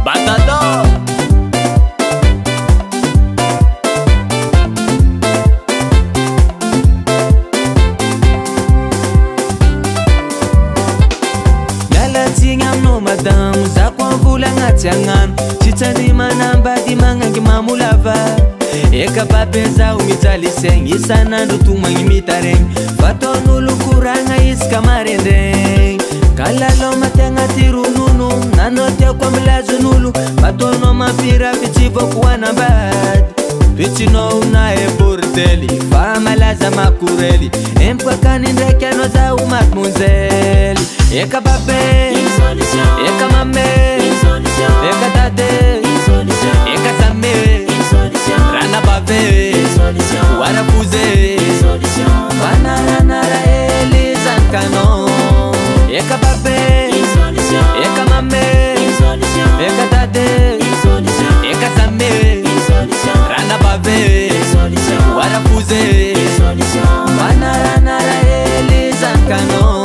Batata Galatigna aminao madamo zako vola agnaty agnano tsy tsary manambady magnangy mamolava eka babenzaho mijaly saigny isan'andro tomagny mitaregny fataon'olo koragna izy ka marendregny ka lalao mategna ty ronono nanao tiako amilazon'olo fataonao mampirafy tsy vako anambady pitsinao na e bordely fa malaza makorely empakany ndraiky anao zaho maty eka babe eka mame eka dade eka zame rana bave warabuze bananara elizankanon eka babe eka mame eka dade eka zame rana bave warabuze bananara elizankanon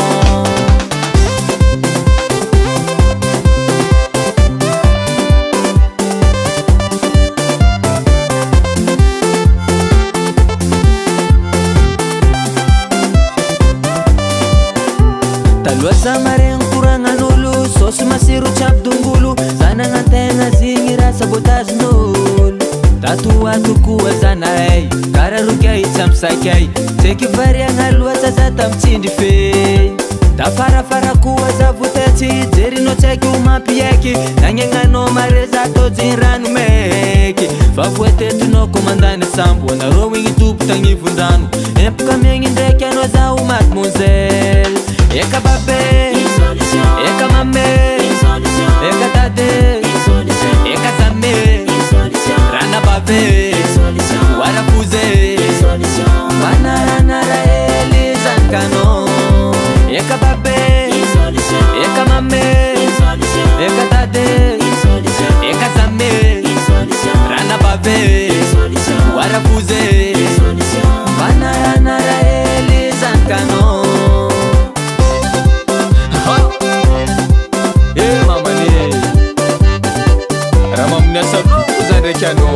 Taloasa maregny koragnan'olo sosy masiro tsiaby dongolo zanagnantegna zigny raha sabotazin'olo tatoato koa zanay kara rokay tsy ampisakay tseky variagna loatsa za tamitsindry fey tafarafara koa za votatsy jerinao tsaiky ho mampiaiky nagnagnanao mare za tojiny rano maiky fa voatetinao komandany sambo anareo igny topo tagnivon-drano empaka miagny ndraiky anao za ho maty monzel eka babe eka mame eka dade eka zame rana bave warabuze bananara elizankanon eka babe eka mame eka dade eka zame rana bave warabuze bananara elizankanon Ramam nasa ruzan rekano